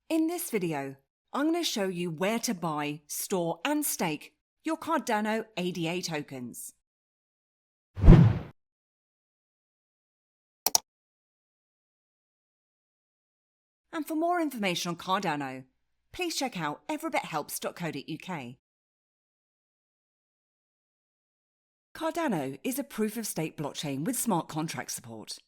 In this video, I'm going to show you where to buy, store and stake your Cardano ADA tokens. And for more information on Cardano, please check out everybithelps.co.uk. Cardano is a proof-of-stake blockchain with smart contract support.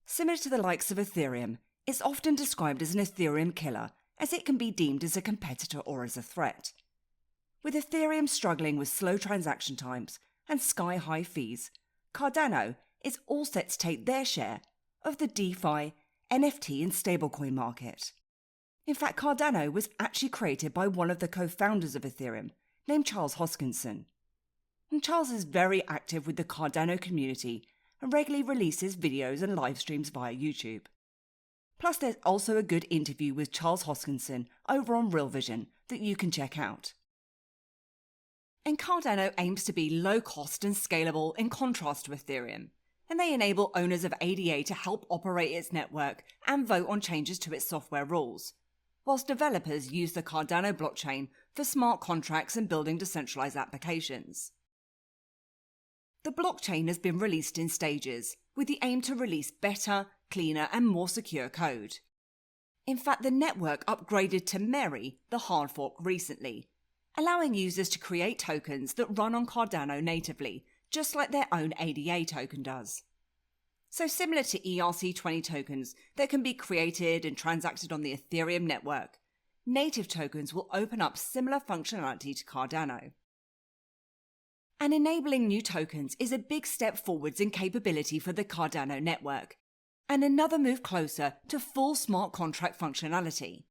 Similar to the likes of Ethereum, it's often described as an Ethereum killer, as it can be deemed as a competitor or as a threat. With Ethereum struggling with slow transaction times and sky-high fees, Cardano is all set to take their share of the DeFi, NFT and stablecoin market. In fact, Cardano was actually created by one of the co-founders of Ethereum, named Charles Hoskinson. And Charles is very active with the Cardano community and regularly releases videos and live streams via YouTube. Plus, there's also a good interview with Charles Hoskinson over on Real Vision that you can check out. And Cardano aims to be low cost and scalable in contrast to Ethereum, and they enable owners of ADA to help operate its network and vote on changes to its software rules, whilst developers use the Cardano blockchain for smart contracts and building decentralized applications. The blockchain has been released in stages, with the aim to release better, cleaner and more secure code. In fact, the network upgraded to Mary, the hard fork, recently, allowing users to create tokens that run on Cardano natively, just like their own ADA token does. So similar to ERC20 tokens that can be created and transacted on the Ethereum network, native tokens will open up similar functionality to Cardano. And enabling new tokens is a big step forwards in capability for the Cardano network, and another move closer to full smart contract functionality.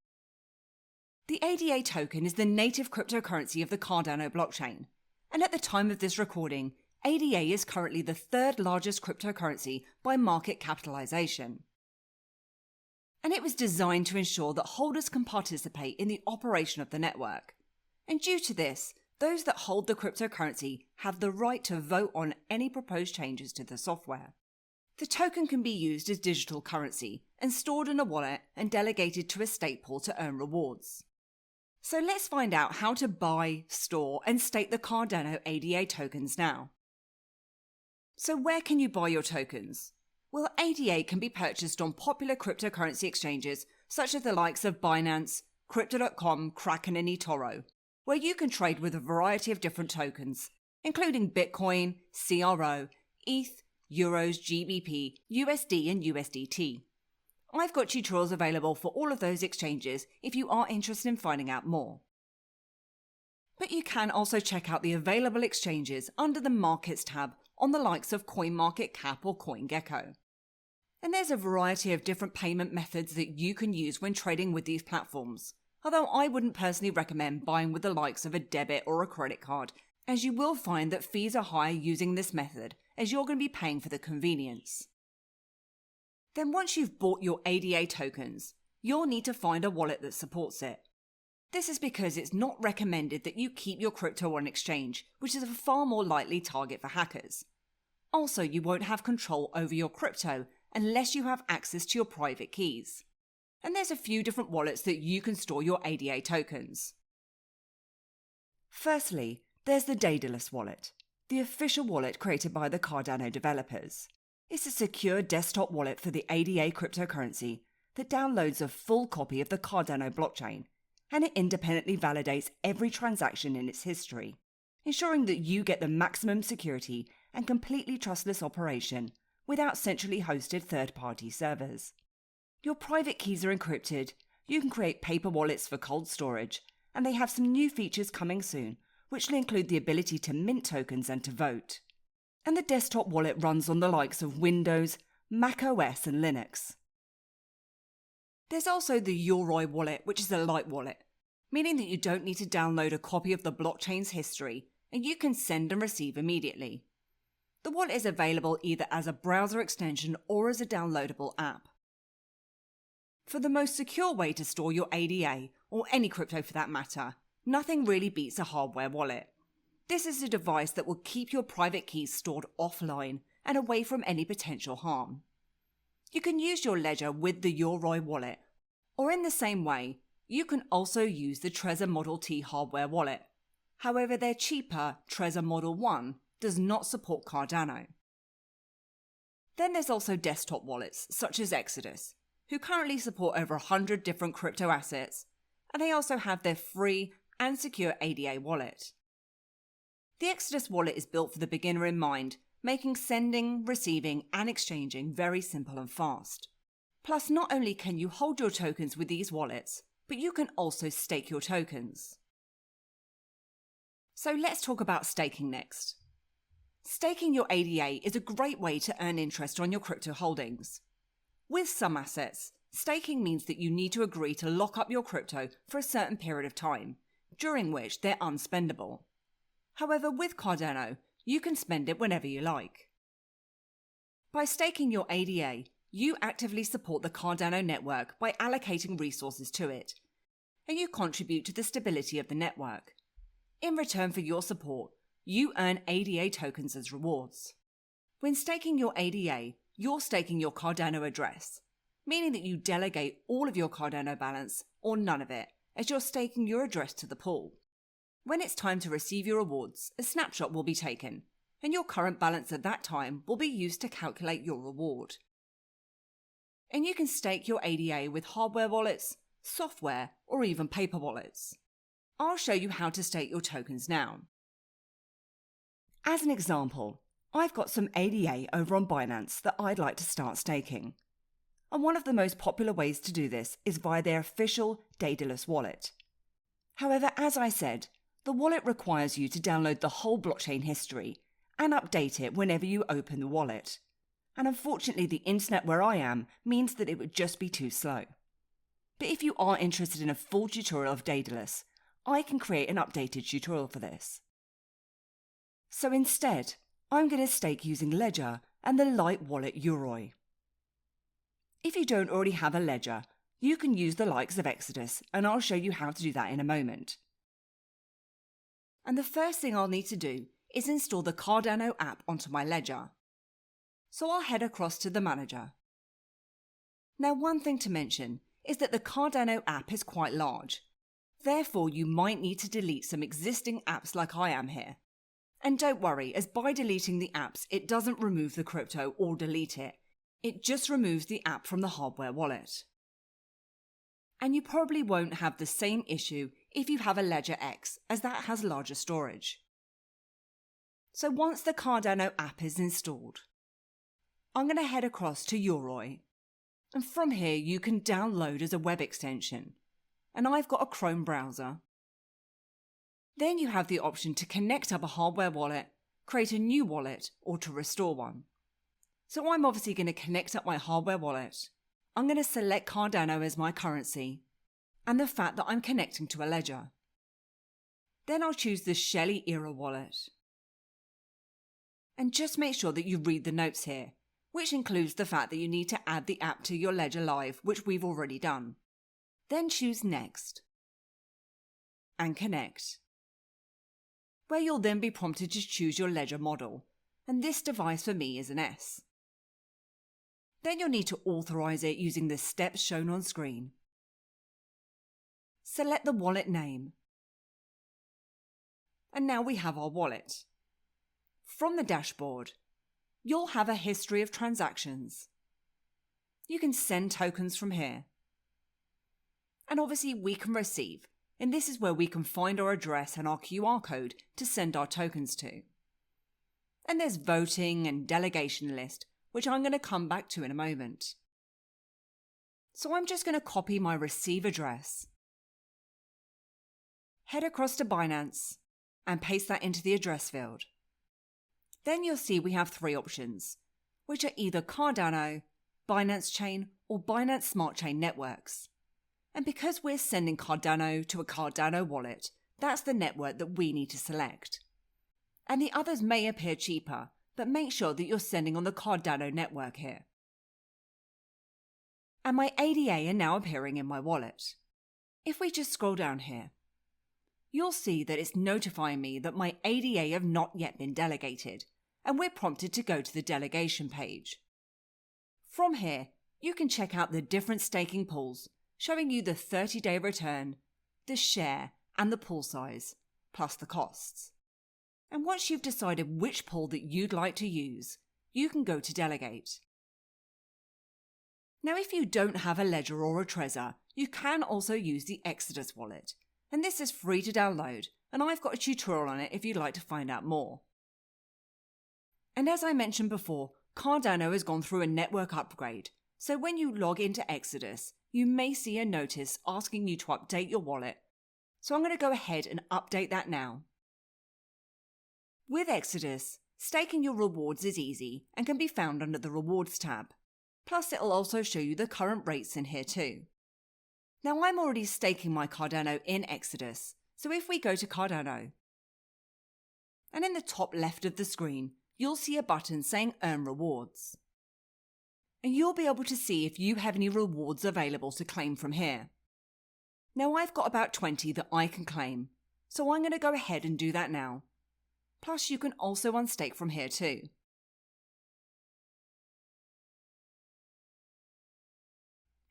The ADA token is the native cryptocurrency of the Cardano blockchain, and at the time of this recording, ADA is currently the third largest cryptocurrency by market capitalization. And it was designed to ensure that holders can participate in the operation of the network. And due to this, those that hold the cryptocurrency have the right to vote on any proposed changes to the software. The token can be used as digital currency and stored in a wallet and delegated to a stake pool to earn rewards. So let's find out how to buy, store and stake the Cardano ADA tokens now. So where can you buy your tokens? Well, ADA can be purchased on popular cryptocurrency exchanges such as the likes of Binance, Crypto.com, Kraken and eToro, where you can trade with a variety of different tokens, including Bitcoin, CRO, ETH, Euros, GBP, USD and USDT. I've got tutorials available for all of those exchanges if you are interested in finding out more. But you can also check out the available exchanges under the Markets tab on the likes of CoinMarketCap or CoinGecko. And there's a variety of different payment methods that you can use when trading with these platforms, although I wouldn't personally recommend buying with the likes of a debit or a credit card, as you will find that fees are higher using this method, as you're going to be paying for the convenience. Then once you've bought your ADA tokens, you'll need to find a wallet that supports it. This is because it's not recommended that you keep your crypto on exchange, which is a far more likely target for hackers. Also, you won't have control over your crypto unless you have access to your private keys. And there's a few different wallets that you can store your ADA tokens. Firstly, there's the Daedalus wallet, the official wallet created by the Cardano developers. It's a secure desktop wallet for the ADA cryptocurrency that downloads a full copy of the Cardano blockchain, and it independently validates every transaction in its history, ensuring that you get the maximum security and completely trustless operation without centrally hosted third-party servers. Your private keys are encrypted, you can create paper wallets for cold storage, and they have some new features coming soon, which will include the ability to mint tokens and to vote. And the desktop wallet runs on the likes of Windows, Mac OS and Linux. There's also the Yoroi wallet, which is a light wallet, meaning that you don't need to download a copy of the blockchain's history, and you can send and receive immediately. The wallet is available either as a browser extension or as a downloadable app. For the most secure way to store your ADA, or any crypto for that matter, nothing really beats a hardware wallet. This is a device that will keep your private keys stored offline and away from any potential harm. You can use your ledger with the Yoroi wallet, or in the same way, You can also use the Trezor Model T hardware wallet. However, their cheaper Trezor Model 1 does not support Cardano. Then there's also desktop wallets such as Exodus, who currently support over 100 different crypto assets, and they also have their free and secure ADA wallet. The Exodus wallet is built for the beginner in mind, making sending, receiving, and exchanging very simple and fast. Plus, not only can you hold your tokens with these wallets, but you can also stake your tokens. So let's talk about staking next. Staking your ADA is a great way to earn interest on your crypto holdings. With some assets, staking means that you need to agree to lock up your crypto for a certain period of time, during which they're unspendable. However, with Cardano, you can spend it whenever you like. By staking your ADA, you actively support the Cardano network by allocating resources to it, and you contribute to the stability of the network. In return for your support, you earn ADA tokens as rewards. When staking your ADA, you're staking your Cardano address, meaning that you delegate all of your Cardano balance or none of it, as you're staking your address to the pool. When it's time to receive your rewards, a snapshot will be taken, and your current balance at that time will be used to calculate your reward. And you can stake your ADA with hardware wallets, software, or even paper wallets. I'll show you how to stake your tokens now. As an example, I've got some ADA over on Binance that I'd like to start staking. And one of the most popular ways to do this is via their official Daedalus wallet. However, as I said, the wallet requires you to download the whole blockchain history and update it whenever you open the wallet. And unfortunately, the internet where I am means that it would just be too slow. But if you are interested in a full tutorial of Daedalus, I can create an updated tutorial for this. So instead, I'm going to stake using Ledger and the Light Wallet Yoroi. If you don't already have a Ledger, you can use the likes of Exodus, and I'll show you how to do that in a moment. And the first thing I'll need to do is install the Cardano app onto my Ledger. So I'll head across to the manager. Now, one thing to mention is that the Cardano app is quite large. Therefore, you might need to delete some existing apps like I am here. And don't worry, as by deleting the apps, it doesn't remove the crypto or delete it. It just removes the app from the hardware wallet. And you probably won't have the same issue if you have a Ledger X, as that has larger storage. So once the Cardano app is installed, I'm going to head across to Yoroi. And from here, you can download as a web extension. And I've got a Chrome browser. Then you have the option to connect up a hardware wallet, create a new wallet, or to restore one. So I'm obviously going to connect up my hardware wallet. I'm going to select Cardano as my currency, and the fact that I'm connecting to a ledger. Then I'll choose the Shelley Era wallet. And just make sure that you read the notes here, which includes the fact that you need to add the app to your Ledger Live, which we've already done. Then choose Next. And Connect, where you'll then be prompted to choose your ledger model, and this device for me is an S. Then you'll need to authorize it using the steps shown on screen. Select the wallet name. And now we have our wallet. From the dashboard, you'll have a history of transactions. You can send tokens from here. And obviously we can receive, and this is where we can find our address and our QR code to send our tokens to. And there's voting and delegation list, which I'm going to come back to in a moment. So I'm just going to copy my receive address, head across to Binance, and paste that into the address field. Then you'll see we have three options, which are either Cardano, Binance Chain, or Binance Smart Chain networks. And because we're sending Cardano to a Cardano wallet, that's the network that we need to select. And the others may appear cheaper, but make sure that you're sending on the Cardano network here. And my ADA are now appearing in my wallet. If we just scroll down here, you'll see that it's notifying me that my ADA have not yet been delegated, and we're prompted to go to the delegation page. From here, you can check out the different staking pools, showing you the 30-day return, the share and the pool size, plus the costs. And once you've decided which pool that you'd like to use, you can go to Delegate. Now, if you don't have a Ledger or a Trezor, you can also use the Exodus wallet, and this is free to download, and I've got a tutorial on it if you'd like to find out more. And as I mentioned before, Cardano has gone through a network upgrade, so when you log into Exodus, you may see a notice asking you to update your wallet, so I'm going to go ahead and update that now. With Exodus, staking your rewards is easy and can be found under the Rewards tab. Plus, it'll also show you the current rates in here too. Now, I'm already staking my Cardano in Exodus, so if we go to Cardano, and in the top left of the screen, you'll see a button saying Earn Rewards. And you'll be able to see if you have any rewards available to claim from here. Now, I've got about 20 that I can claim, so I'm going to go ahead and do that now. Plus, you can also unstake from here too.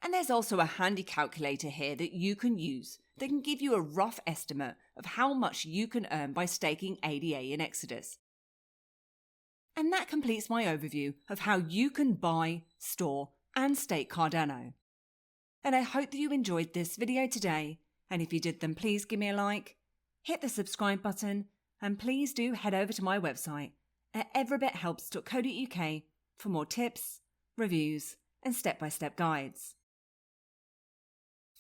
And there's also a handy calculator here that you can use that can give you a rough estimate of how much you can earn by staking ADA in Exodus. And that completes my overview of how you can buy, store, and stake Cardano. And I hope that you enjoyed this video today, and if you did, then please give me a like, hit the subscribe button, and please do head over to my website at everybithelps.co.uk for more tips, reviews, and step-by-step guides.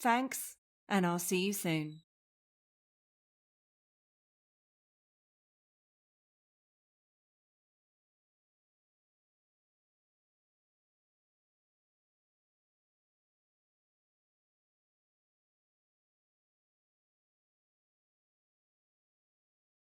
Thanks, and I'll see you soon.